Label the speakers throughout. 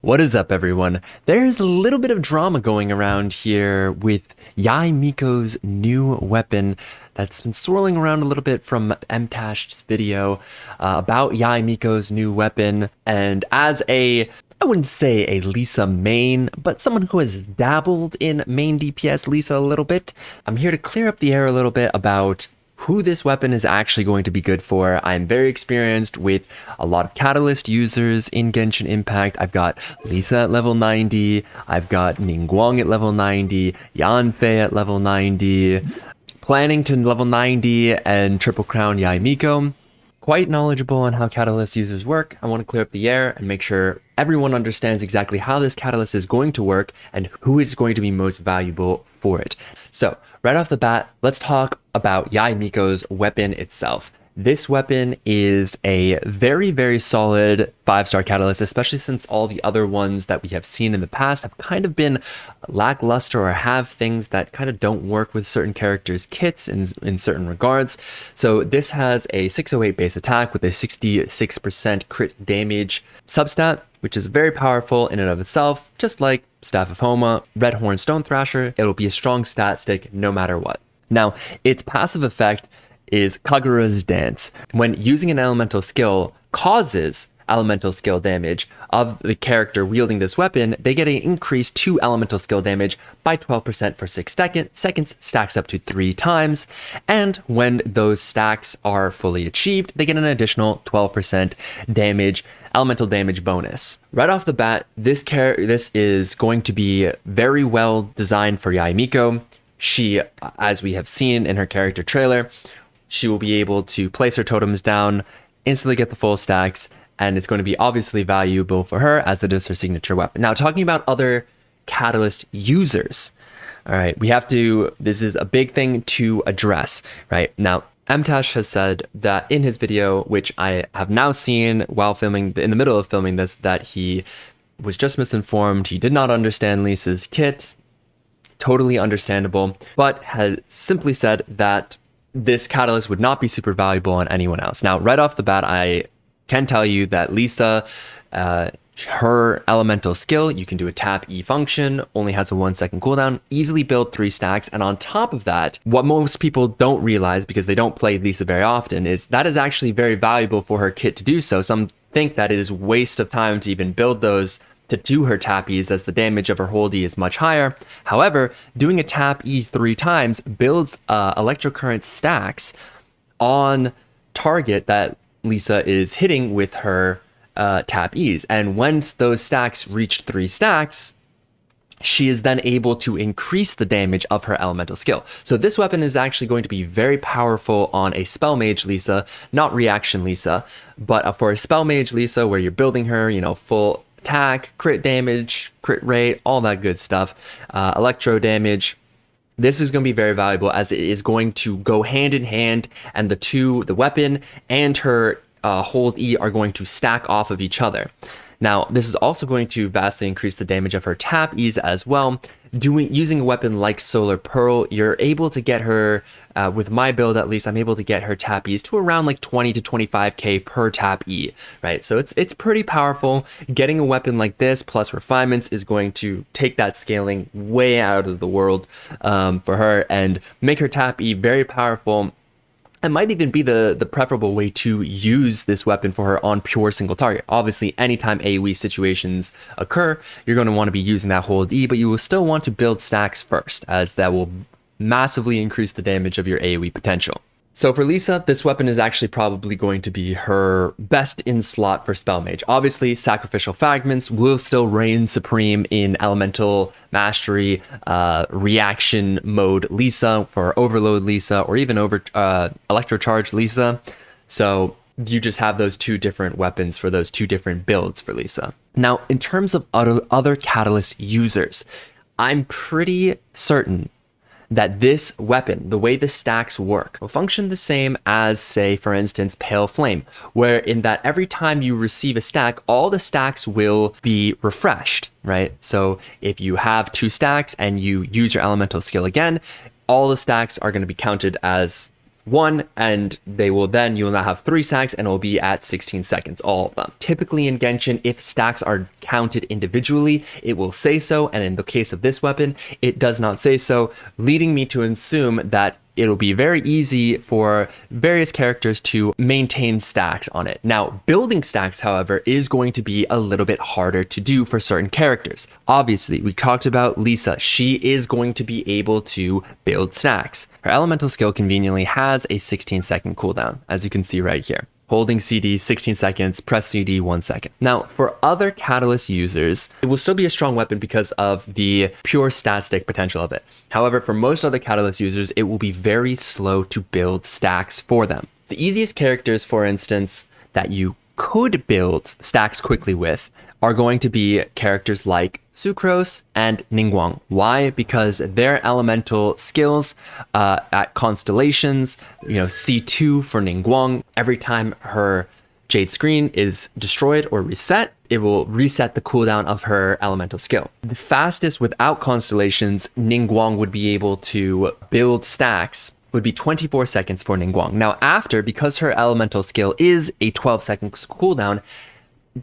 Speaker 1: What is up, everyone? There's a little bit of drama going around here with Miko's new weapon that's been swirling around a little bit from Mtashed's video about Miko's new weapon. And as I wouldn't say a Lisa main, but someone who has dabbled in main DPS Lisa a little bit, I'm here to clear up the air a little bit about who this weapon is actually going to be good for. I'm very experienced with a lot of Catalyst users in Genshin Impact. I've got Lisa at level 90, I've got Ningguang at level 90, Yanfei at level 90, planning to level 90 and triple crown Miko. Quite knowledgeable on how Catalyst users work. I want to clear up the air and make sure everyone understands exactly how this Catalyst is going to work and who is going to be most valuable for it. So right off the bat, let's talk about Miko's weapon itself. This weapon is a very, very solid 5-star Catalyst, especially since all the other ones that we have seen in the past have kind of been lackluster or have things that kind of don't work with certain characters' kits in certain regards. So this has a 608 base attack with a 66% crit damage substat, which is very powerful in and of itself. Just like Staff of Homa, Red Horn Stone Thrasher, it'll be a strong stat stick no matter what. Now, its passive effect is Kagura's Dance. When using an elemental skill causes elemental skill damage of the character wielding this weapon, they get an increased 2 elemental skill damage by 12% for 6 seconds, stacks up to 3 times, and when those stacks are fully achieved, they get an additional 12% damage, elemental damage bonus. Right off the bat, this is going to be very well designed for Miko. She, as we have seen in her character trailer, she will be able to place her totems down, instantly get the full stacks, and it's going to be obviously valuable for her as it is her signature weapon. Now, talking about other Catalyst users, all right, this is a big thing to address, right? Now, Mtashed has said that in his video, which I have now seen while filming, in the middle of filming this, that he was just misinformed. He did not understand Lisa's kit. Totally understandable, but has simply said that this Catalyst would not be super valuable on anyone else. Now, right off the bat, I can tell you that Lisa, her elemental skill, you can do a tap E function, only has a 1-second cooldown, easily build 3 stacks. And on top of that, what most people don't realize because they don't play Lisa very often is that is actually very valuable for her kit to do so. Some think that it is a waste of time to even build those to do her tap E's as the damage of her hold E is much higher. However, doing a tap E 3 times builds electrocurrent stacks on target that Lisa is hitting with her tap E's. And once those stacks reach 3 stacks, she is then able to increase the damage of her elemental skill. So this weapon is actually going to be very powerful on a spell mage Lisa, not reaction Lisa, but for a spell mage Lisa where you're building her, full attack, crit damage, crit rate, all that good stuff, electro damage. This is going to be very valuable as it is going to go hand in hand, and the weapon and her hold E are going to stack off of each other. Now, this is also going to vastly increase the damage of her tap E's as well. Using a weapon like Solar Pearl, you're able to get her, with my build at least, I'm able to get her tap E's to around like 20 to 25k per tap E, right? So it's pretty powerful. Getting a weapon like this plus refinements is going to take that scaling way out of the world for her and make her tap E very powerful. It might even be the preferable way to use this weapon for her on pure single target. Obviously, anytime AoE situations occur, you're going to want to be using that hold E, but you will still want to build stacks first, as that will massively increase the damage of your AoE potential. So for Lisa, this weapon is actually probably going to be her best in slot for Spell Mage. Obviously, Sacrificial Fragments will still reign supreme in Elemental Mastery, Reaction Mode Lisa, for Overload Lisa, or even Electrocharge Lisa. So you just have those 2 different weapons for those 2 different builds for Lisa. Now, in terms of other Catalyst users, I'm pretty certain that this weapon, the way the stacks work, will function the same as, say, for instance, Pale Flame, where in that every time you receive a stack, all the stacks will be refreshed, right? So if you have 2 stacks and you use your elemental skill again, all the stacks are going to be counted as 1, and you'll now have 3 stacks, and it will be at 16 seconds, all of them. Typically in Genshin, if stacks are counted individually, it will say so, and in the case of this weapon, it does not say so, leading me to assume that it'll be very easy for various characters to maintain stacks on it. Now, building stacks, however, is going to be a little bit harder to do for certain characters. Obviously, we talked about Lisa. She is going to be able to build stacks. Her elemental skill conveniently has a 16-second cooldown, as you can see right here. Holding CD 16 seconds, press CD 1 second. Now, for other Catalyst users, it will still be a strong weapon because of the pure stat stick potential of it. However, for most other Catalyst users, it will be very slow to build stacks for them. The easiest characters, for instance, that you could build stacks quickly with are going to be characters like Sucrose and Ningguang. Why? Because their elemental skills at constellations, C2 for Ningguang, every time her Jade screen is destroyed or reset, it will reset the cooldown of her elemental skill. The fastest without constellations Ningguang would be able to build stacks would be 24 seconds for Ningguang. Now because her elemental skill is a 12-second cooldown, a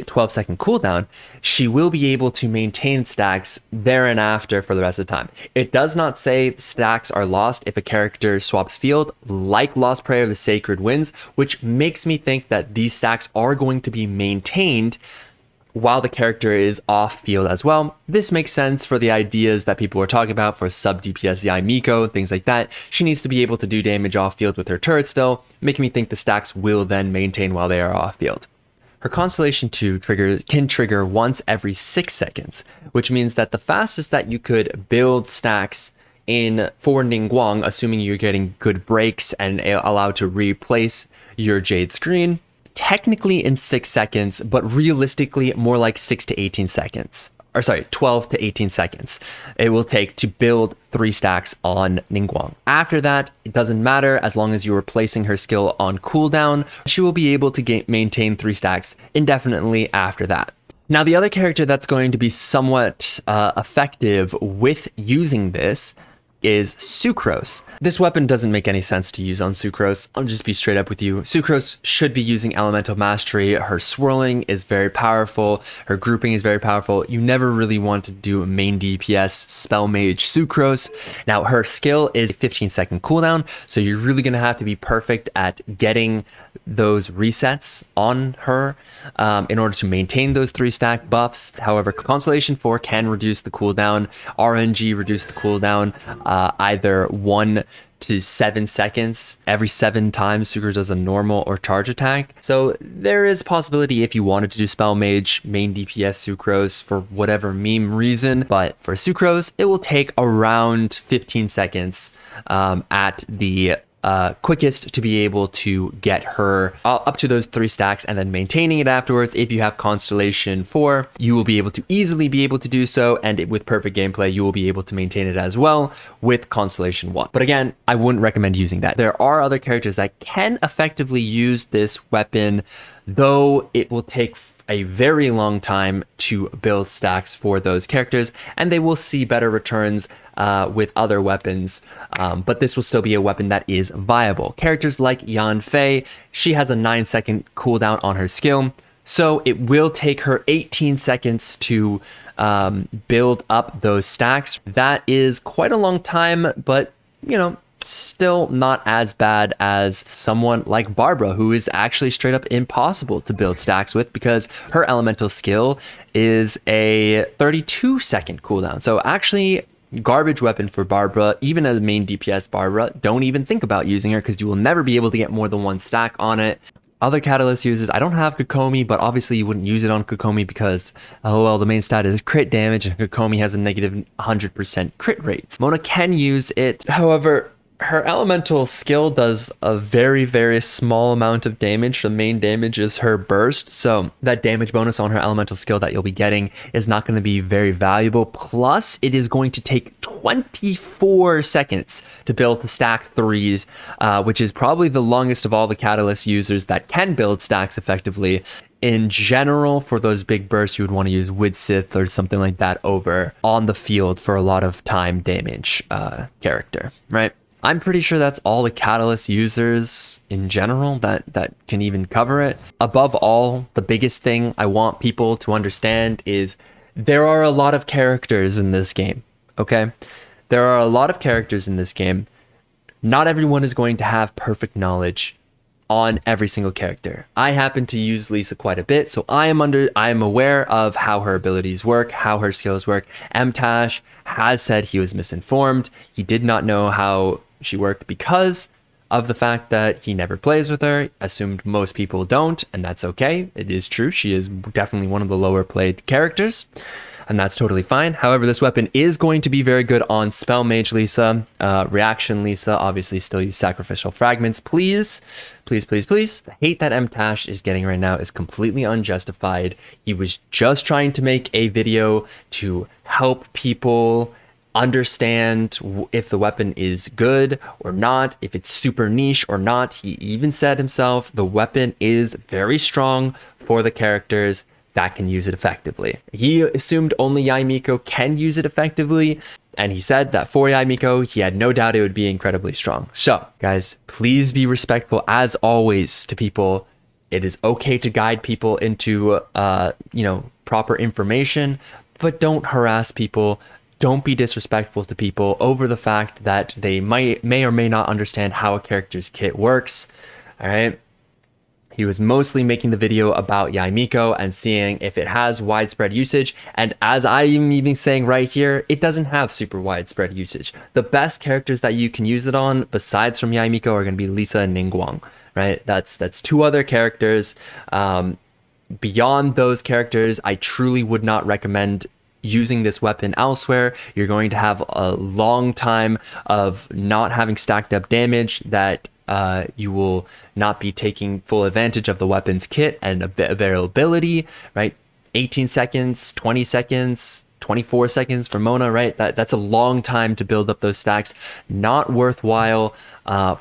Speaker 1: 12-second cooldown, she will be able to maintain stacks there and after for the rest of the time. It does not say stacks are lost if a character swaps field, like Lost Prayer of the Sacred Winds, which makes me think that these stacks are going to be maintained while the character is off field as well. This makes sense for the ideas that people are talking about for sub DPS Yae Miko, things like that. She needs to be able to do damage off field with her turret still, making me think the stacks will then maintain while they are off field. Her Constellation 2 can trigger once every 6 seconds, which means that the fastest that you could build stacks for Ningguang, assuming you're getting good breaks and allowed to replace your Jade screen, technically in 6 seconds, but realistically more like 6 to 18 seconds. 12 to 18 seconds it will take to build 3 stacks on Ningguang. After that, it doesn't matter. As long as you're replacing her skill on cooldown, she will be able to maintain 3 stacks indefinitely after that. Now, the other character that's going to be somewhat effective with using this is Sucrose. This weapon doesn't make any sense to use on Sucrose. I'll just be straight up with you. Sucrose should be using Elemental Mastery. Her swirling is very powerful. Her grouping is very powerful. You never really want to do a main DPS Spell Mage Sucrose. Now, her skill is a 15-second cooldown, so you're really going to have to be perfect at getting those resets on her in order to maintain those 3-stack buffs. However, Constellation 4 can reduce the cooldown. RNG reduce the cooldown either 1 to 7 seconds every 7 times Sucrose does a normal or charge attack. So there is a possibility if you wanted to do Spell Mage, main DPS Sucrose for whatever meme reason, but for Sucrose, it will take around 15 seconds at the quickest to be able to get her up to those 3 stacks and then maintaining it afterwards. If you have Constellation 4, you will be able to easily be able to do so, and with perfect gameplay, you will be able to maintain it as well with Constellation 1. But again, I wouldn't recommend using that. There are other characters that can effectively use this weapon, though it will take a very long time to build stacks for those characters, and they will see better returns with other weapons, but this will still be a weapon that is viable. Characters like Yanfei, she has a 9-second cooldown on her skill, so it will take her 18 seconds to build up those stacks. That is quite a long time, but still not as bad as someone like Barbara, who is actually straight up impossible to build stacks with because her elemental skill is a 32-second cooldown. So actually, garbage weapon for Barbara. Even as a main DPS Barbara, don't even think about using her because you will never be able to get more than 1 stack on it. Other Catalyst users, I don't have Kokomi, but obviously you wouldn't use it on Kokomi because, the main stat is crit damage, and Kokomi has a negative 100% crit rates. Mona can use it, however, her elemental skill does a very, very small amount of damage. The main damage is her burst, so that damage bonus on her elemental skill that you'll be getting is not going to be very valuable. Plus, it is going to take 24 seconds to build the stack 3s, which is probably the longest of all the Catalyst users that can build stacks effectively. In general, for those big bursts, you would want to use Widsith or something like that over on the field for a lot of time damage character, right? I'm pretty sure that's all the Catalyst users in general that can even cover it. Above all, the biggest thing I want people to understand is there are a lot of characters in this game, okay? There are a lot of characters in this game. Not everyone is going to have perfect knowledge on every single character. I happen to use Lisa quite a bit, so I am aware of how her abilities work, how her skills work. Mtashed has said he was misinformed. He did not know how she worked because of the fact that he never plays with her. Assumed most people don't, and that's okay. It is true. She is definitely one of the lower played characters, and that's totally fine. However, this weapon is going to be very good on Spell Mage Lisa, Reaction Lisa. Obviously, still use Sacrificial Fragments. Please, please, please, please. The hate that Mtashed is getting right now is completely unjustified. He was just trying to make a video to help people understand if the weapon is good or not, if it's super niche or not. He even said himself, the weapon is very strong for the characters that can use it effectively. He assumed only Yae Miko can use it effectively, and he said that for Yae Miko, he had no doubt it would be incredibly strong. So, guys, please be respectful as always to people. It is okay to guide people into, proper information, but don't harass people. Don't be disrespectful to people over the fact that they may or may not understand how a character's kit works. All right. He was mostly making the video about Yae Miko and seeing if it has widespread usage. And as I am even saying right here, it doesn't have super widespread usage. The best characters that you can use it on, besides from Yae Miko, are going to be Lisa and Ningguang, right? That's two other characters. Beyond those characters, I truly would not recommend using this weapon elsewhere. You're going to have a long time of not having stacked up damage that you will not be taking full advantage of the weapon's kit and availability, right? 18 seconds, 20 seconds, 24 seconds for Mona, right? That's a long time to build up those stacks. Not worthwhile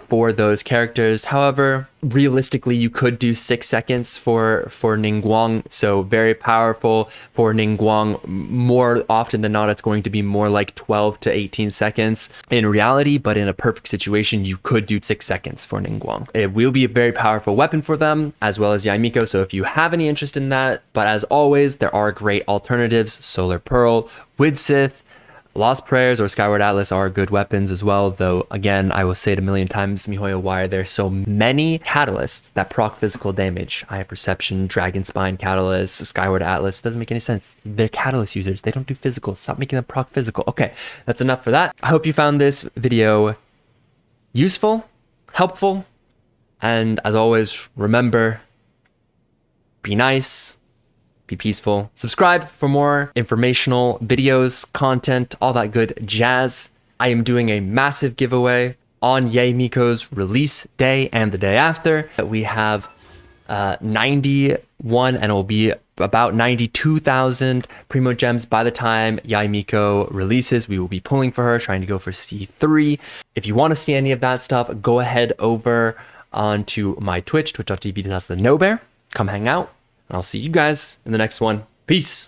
Speaker 1: for those characters. However, realistically, you could do 6 seconds for Ningguang. So very powerful for Ningguang. More often than not, it's going to be more like 12 to 18 seconds in reality, but in a perfect situation, you could do 6 seconds for Ningguang. It will be a very powerful weapon for them, as well as Yae Miko. So if you have any interest in that, but as always, there are great alternatives. Solar Pearl, Widsith, Lost Prayers, or Skyward Atlas are good weapons as well, though again, I will say it a million times, miHoYo, why are there so many catalysts that proc physical damage? Eye of Perception, Dragon Spine Catalyst, Skyward Atlas, doesn't make any sense. They're catalyst users, they don't do physical. Stop making them proc physical. Okay, that's enough for that. I hope you found this video useful, helpful, and as always, remember, be nice, be peaceful. Subscribe for more informational videos, content, all that good jazz. I am doing a massive giveaway on Yae Miko's release day and the day after. We have 91 and it will be about 92,000 Primogems by the time Yae Miko releases. We will be pulling for her, trying to go for C3. If you want to see any of that stuff, go ahead over onto my Twitch, twitch.tv/TheKnowBear. Come hang out. And I'll see you guys in the next one. Peace.